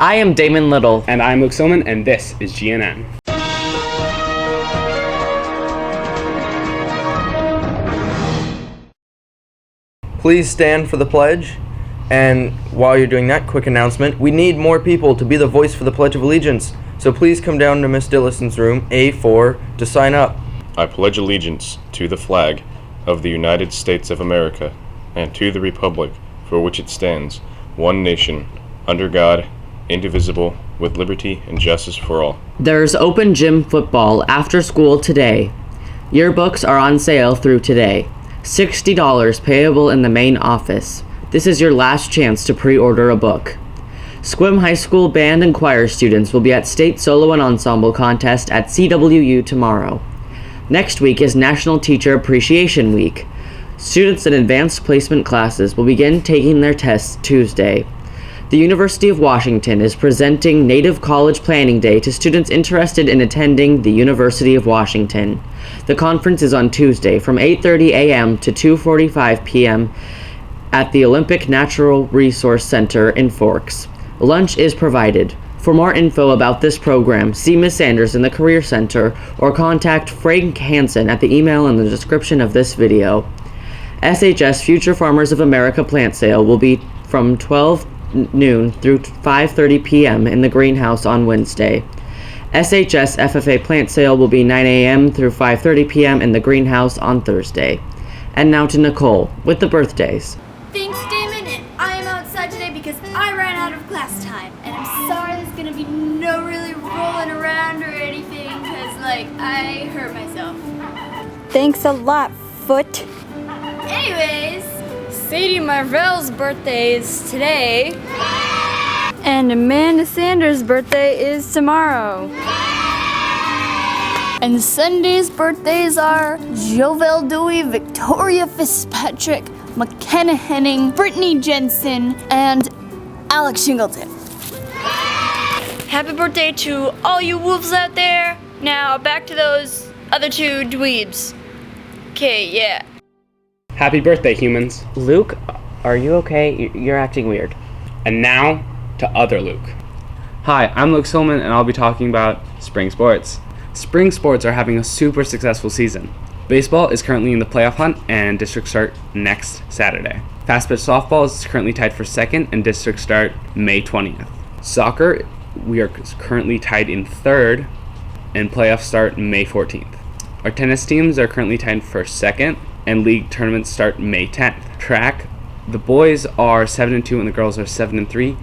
I am Damon Little. And I'm Luke Silman, and this is GNN. Please stand for the pledge. And while you're doing that, quick announcement. We need more people to be the voice for the Pledge of Allegiance. So please come down to Miss Dillison's room, A4, to sign up. I pledge allegiance to the flag of the United States of America and to the republic for which it stands, one nation, under God, indivisible, with liberty and justice for all. There's open gym football after school today. Yearbooks are on sale through today. $60 payable in the main office. This is your last chance to pre-order a book. Sequim High School band and choir students will be at State Solo and Ensemble Contest at CWU tomorrow. Next week is National Teacher Appreciation Week. Students in advanced placement classes will begin taking their tests Tuesday. The University of Washington is presenting Native College Planning Day to students interested in attending the University of Washington. The conference is on Tuesday from 8:30 a.m. to 2:45 p.m. at the Olympic Natural Resource Center in Forks. Lunch is provided. For more info about this program, see Ms. Sanders in the Career Center or contact Frank Hansen at the email in the description of this video. SHS Future Farmers of America plant sale will be from 12 noon through 5:30 p.m. in the greenhouse on Wednesday. SHS FFA plant sale will be 9 a.m. through 5:30 p.m. in the greenhouse on Thursday. And now to Nicole with the birthdays. Thanks, Damon, and I am outside today because I ran out of class time. And I'm sorry there's gonna be no really rolling around or anything, because, I hurt myself. Thanks a lot, Foot. Anyways, Sadie Marvell's birthday is today. And Amanda Sanders' birthday is tomorrow. And Sunday's birthdays are Jovel Dewey, Victoria Fitzpatrick, McKenna Henning, Brittany Jensen, and Alex Shingleton. Happy birthday to all you wolves out there. Now back to those other two dweebs. Okay, yeah. Happy birthday, humans. Luke, are you okay? You're acting weird. And now to other Luke. Hi, I'm Luke Silman, and I'll be talking about spring sports. Spring sports are having a super successful season. Baseball is currently in the playoff hunt, and districts start next Saturday. Fast pitch softball is currently tied for second, and districts start May 20th. Soccer, we are currently tied in third, and playoffs start May 14th. Our tennis teams are currently tied for second, and league tournaments start May 10th. Track, the boys are 7-2 and the girls are 7-3,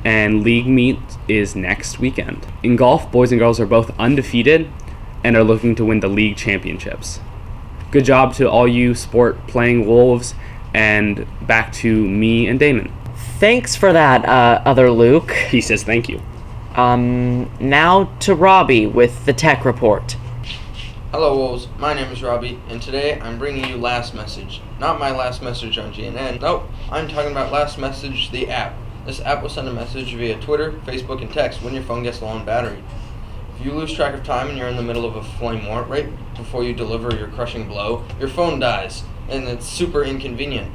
and league meet is next weekend. In golf, boys and girls are both undefeated and are looking to win the league championships. Good job to all you sport playing wolves, and back to me and Damon. Thanks for that, other Luke. He says thank you. Now to Robbie with the tech report. Hello, Wolves. My name is Robbie, and today I'm bringing you Last Message. Not my last message on GNN. Nope, I'm talking about Last Message, the app. This app will send a message via Twitter, Facebook, and text when your phone gets low on battery. If you lose track of time and you're in the middle of a flame war, right before you deliver your crushing blow, your phone dies, and it's super inconvenient.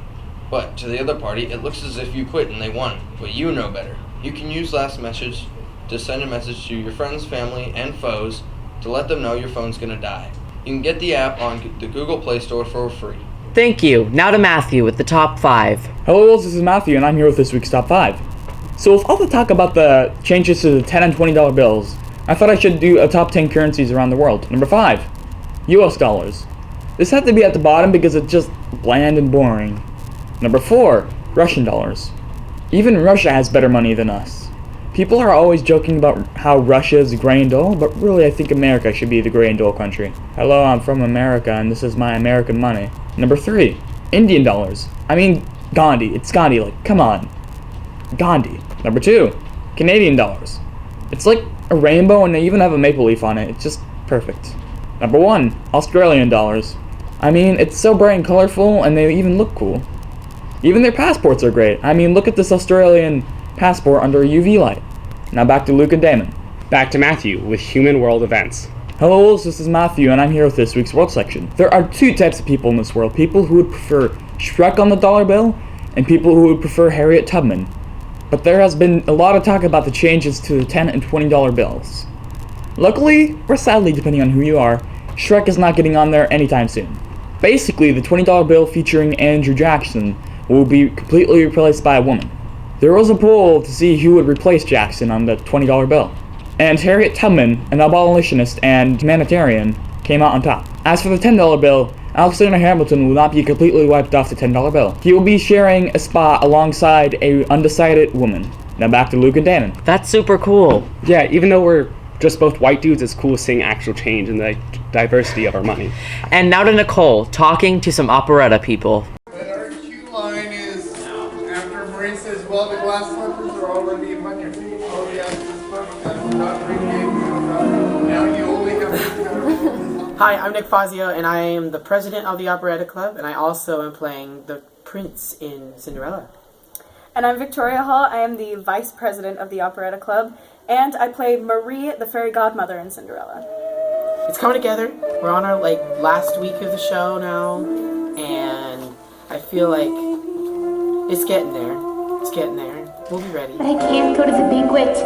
But to the other party, it looks as if you quit and they won, but you know better. You can use Last Message to send a message to your friends, family, and foes to let them know your phone's gonna die. You can get the app on the Google Play Store for free. Thank you. Now to Matthew with the top 5. Hello, this is Matthew, and I'm here with this week's top 5. So with all the talk about the changes to the $10 and $20 bills, I thought I should do a top 10 currencies around the world. Number 5, US dollars. This had to be at the bottom because it's just bland and boring. Number 4, Russian dollars. Even Russia has better money than us. People are always joking about how Russia is gray and dull, but really I think America should be the gray and dull country. Hello, I'm from America, and this is my American money. Number 3, Indian dollars. I mean, Gandhi. It's Gandhi, come on. Gandhi. Number 2, Canadian dollars. It's like a rainbow, and they even have a maple leaf on it. It's just perfect. Number 1, Australian dollars. I mean, it's so bright and colorful, and they even look cool. Even their passports are great. I mean, look at this Australian passport under a UV light. Now back to Luke and Damon. Back to Matthew with Human World Events. Hello, Wolves, this is Matthew, and I'm here with this week's World section. There are 2 types of people in this world. People who would prefer Shrek on the dollar bill, and people who would prefer Harriet Tubman. but there has been a lot of talk about the changes to the $10 and $20 bills. Luckily, or sadly depending on who you are, Shrek is not getting on there anytime soon. Basically, the $20 bill featuring Andrew Jackson will be completely replaced by a woman. There was a poll to see who would replace Jackson on the $20 bill, and Harriet Tubman, an abolitionist and humanitarian, came out on top. As for the $10 bill, Alexander Hamilton will not be completely wiped off the $10 bill. He will be sharing a spot alongside a undecided woman. Now back to Luke and Damon. That's super cool. Yeah, even though we're just both white dudes, it's cool seeing actual change in the diversity of our money. And now to Nicole, talking to some operetta people. But our cue line is, after Marie says, well, the glass slippers are already upon your feet. Oh, yes, this book has not regained. Now you only have to. Hi, I'm Nick Fazio, and I am the president of the Operetta Club, and I also am playing the prince in Cinderella. And I'm Victoria Hall. I am the vice president of the Operetta Club, and I play Marie, the fairy godmother in Cinderella. It's coming together. We're on our last week of the show now, and I feel like it's getting there. It's getting there. We'll be ready. But I can't go to the banquet.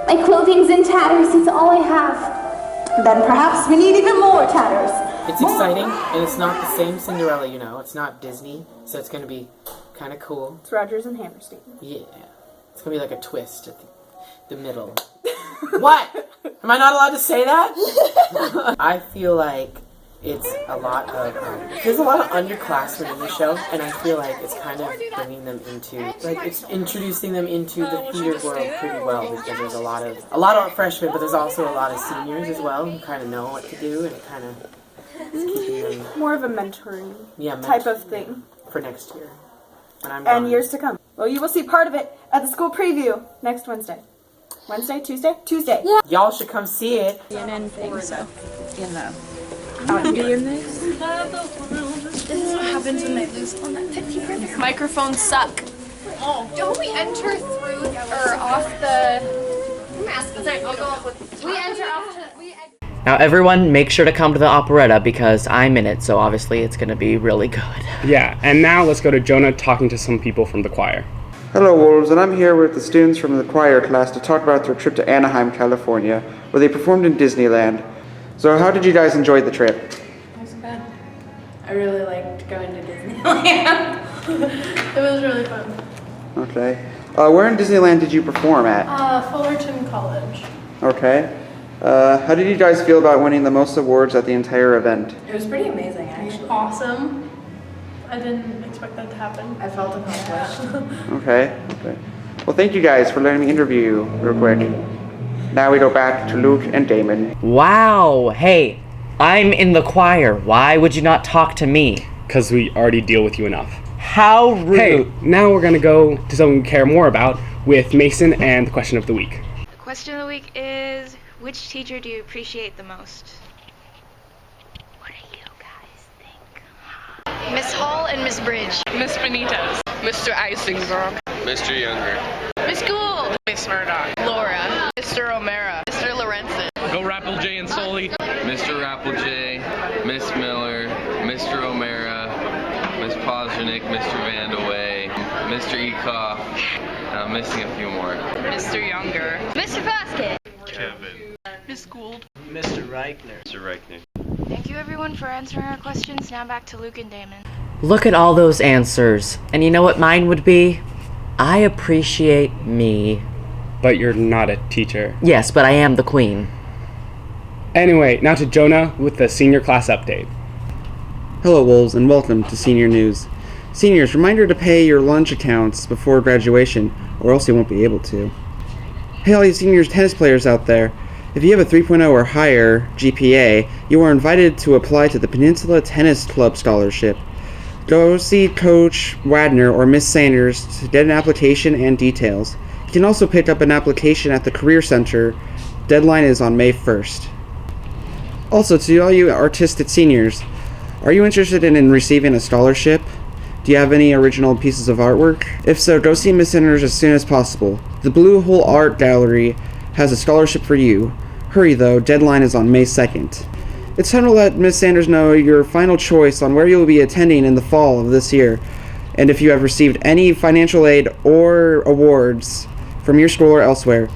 My clothing's in tatters. It's all I have. Then perhaps we need even more tatters. It's exciting, and it's not the same Cinderella, you know. It's not Disney, so it's going to be kind of cool. It's Rodgers and Hammerstein. Yeah. It's going to be like a twist at the middle. What? Am I not allowed to say that? I feel like it's a lot of, there's a lot of underclassmen in the show, and I feel like it's kind of bringing them into, it's introducing them into the theater world pretty well, because there's a lot of freshmen, but there's also a lot of seniors as well who kind of know what to do, and it kind of is keeping them... More of a mentoring type of thing. For next year. And years to come. Well, you will see part of it at the school preview next Wednesday. Wednesday? Tuesday? Tuesday. Yeah. Y'all should come see it. CNN thing, so. You know. Out doing this? This is what happens when they lose on that 50 printer. Microphones suck. Oh. Don't we enter through or off the mask? Sorry, I'll go up with. We enter off to. Now everyone, make sure to come to the operetta because I'm in it, so obviously it's going to be really good. Yeah, and now let's go to Jonah talking to some people from the choir. Hello Wolves, and I'm here with the students from the choir class to talk about their trip to Anaheim, California, where they performed in Disneyland. So how did you guys enjoy the trip? It was good. I really liked going to Disneyland. It was really fun. Okay. Where in Disneyland did you perform at? Fullerton College. Okay. How did you guys feel about winning the most awards at the entire event? It was pretty amazing, actually. Awesome. I didn't expect that to happen. I felt accomplished. Okay. Well, thank you guys for letting me interview you real quick. Now we go back to Luke and Damon. Wow. Hey, I'm in the choir. Why would you not talk to me? Because we already deal with you enough. How rude. Hey, now we're going to go to something we care more about with Mason and the question of the week. The question of the week is, which teacher do you appreciate the most? What do you guys think? Miss Hall and Miss Bridge. Miss Benitez. Mr. Eisenberg. Mr. Younger. Miss Gould. Miss Murdoch. Laura. Mr. O'Mara. Mr. Lorenzen. Go Rappel-J and Sully. Mr. Rappel-J. Miss Miller. Mr. O'Mara. Miss Posnernick. Mr. Vandaway. Mr. Ekoff. I'm missing a few more. Mr. Younger. Mr. Vasquez. Kevin. Miss Gould. Mr. Reichner. Mr. Reichner. Thank you everyone for answering our questions. Now back to Luke and Damon. Look at all those answers. And you know what mine would be? I appreciate me. But you're not a teacher. Yes, but I am the queen. Anyway, now to Jonah with the senior class update. Hello Wolves, and welcome to Senior News. Seniors, reminder to pay your lunch accounts before graduation, or else you won't be able to. Hey all you seniors tennis players out there, if you have a 3.0 or higher GPA, you are invited to apply to the Peninsula Tennis Club Scholarship. Go see Coach Wadner or Miss Sanders to get an application and details. You can also pick up an application at the Career Center. Deadline is on May 1st. Also, to all you artistic seniors, are you interested in receiving a scholarship? Do you have any original pieces of artwork? If so, go see Miss Sanders as soon as possible. The Blue Hole Art Gallery has a scholarship for you. Hurry though, deadline is on May 2nd. It's time to let Miss Sanders know your final choice on where you will be attending in the fall of this year. And if you have received any financial aid or awards from your school or elsewhere,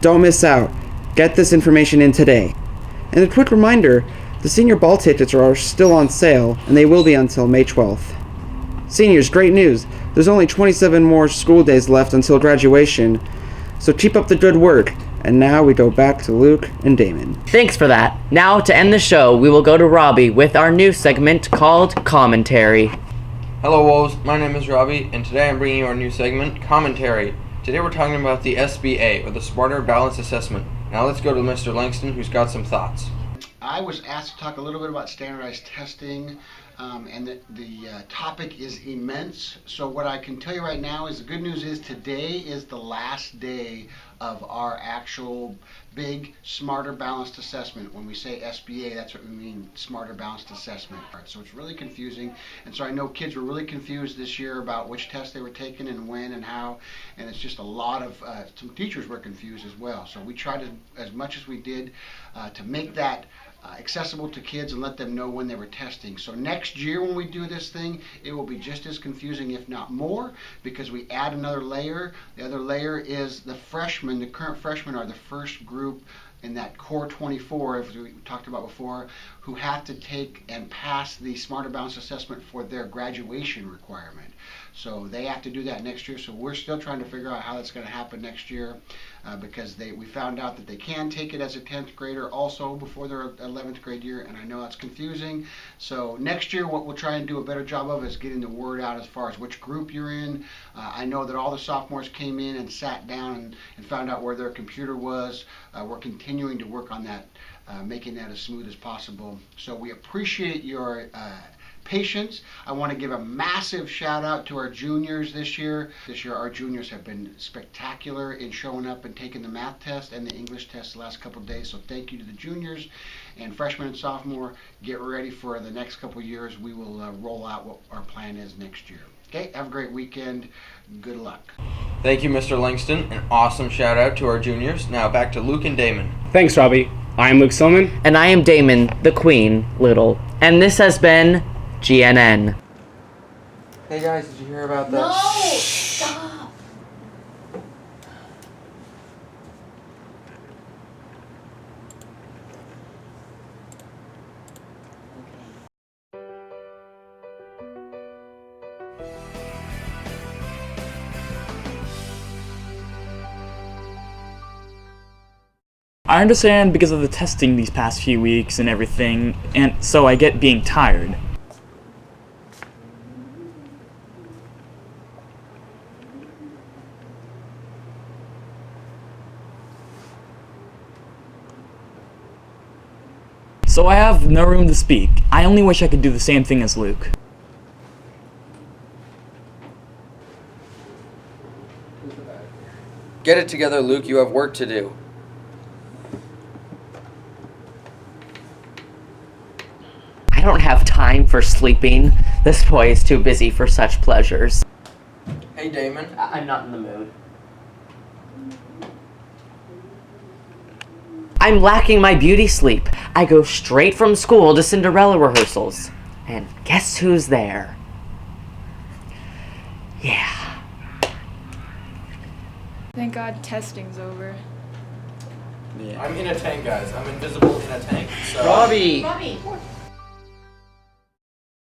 don't miss out. Get this information in today. And a quick reminder, the senior ball tickets are still on sale, and they will be until May 12th. Seniors, great news. There's only 27 more school days left until graduation, so keep up the good work. And now we go back to Luke and Damon. Thanks for that. Now, to end the show, we will go to Robbie with our new segment called Commentary. Hello, Wolves. My name is Robbie, and today I'm bringing you our new segment, Commentary. Today we're talking about the SBA, or the Smarter Balanced Assessment. Now let's go to Mr. Langston, who's got some thoughts. I was asked to talk a little bit about standardized testing, and the topic is immense. So what I can tell you right now is the good news is today is the last day of our actual big Smarter Balanced Assessment. When we say SBA, that's what we mean, Smarter Balanced Assessment. So it's really confusing, and so I know kids were really confused this year about which test they were taking and when and how, and it's just a lot of, some teachers were confused as well. So we tried as much as we did to make that accessible to kids and let them know when they were testing. So next year when we do this thing, it will be just as confusing, if not more, because we add another layer. The other layer is the freshmen. The current freshmen are the first group in that core 24, as we talked about before, who have to take and pass the Smarter Balanced Assessment for their graduation requirement. So they have to do that next year. So we're still trying to figure out how that's going to happen next year, because we found out that they can take it as a 10th grader also before their 11th grade year, and I know that's confusing. So next year what we'll try and do a better job of is getting the word out as far as which group you're in. I know that all the sophomores came in and sat down and found out where their computer was. We're continuing to work on that, making that as smooth as possible. So we appreciate your patience. I want to give a massive shout out to our juniors this year. This year our juniors have been spectacular in showing up and taking the math test and the English test the last couple of days. So thank you to the juniors, and freshmen and sophomore, get ready for the next couple of years. We will roll out what our plan is next year. Okay, have a great weekend. Good luck. Thank you, Mr. Langston. An awesome shout out to our juniors. Now back to Luke and Damon. Thanks, Robbie. I'm Luke Silman. And I am Damon, the Queen, Little. And this has been GNN. Hey guys, did you hear about that? No! Stop! I understand because of the testing these past few weeks and everything, and so I get being tired. So I have no room to speak. I only wish I could do the same thing as Luke. Get it together, Luke. You have work to do. I don't have time for sleeping. This boy is too busy for such pleasures. Hey, Damon. I'm not in the mood. I'm lacking my beauty sleep. I go straight from school to Cinderella rehearsals. And guess who's there? Yeah. Thank God testing's over. Yeah. I'm in a tank, guys. I'm invisible in a tank. So. Robbie! Robbie!